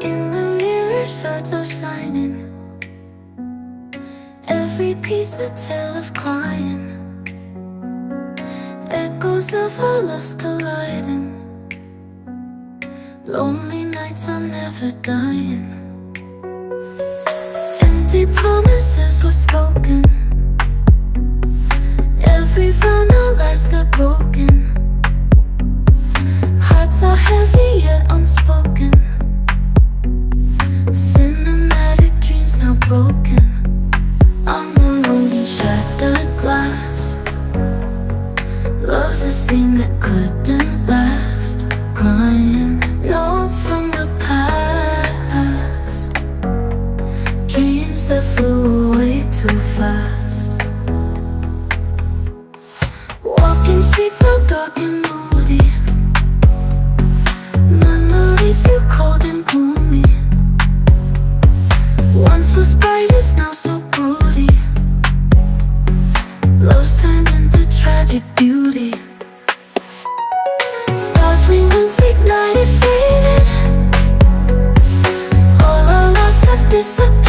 In the mirror, stars are shining. Every piece a tale of crying. Echoes of our loves colliding. Lonely nights are never dying. Empty promises were spoken. Every vow now lies there broken. Hearts are heavy yet unspoken. Cinematic dreams now broken. I'm alone in shattered glass. Love's a scene that couldn't last. Crying notes from the past. Dreams that flew away too fast. Walking streets now dark and moody. Memories feel cold and gloomy. Once was bright is now so broody. Love's turned into tragic beauty. Stars we once ignited faded. All our loves have disappeared.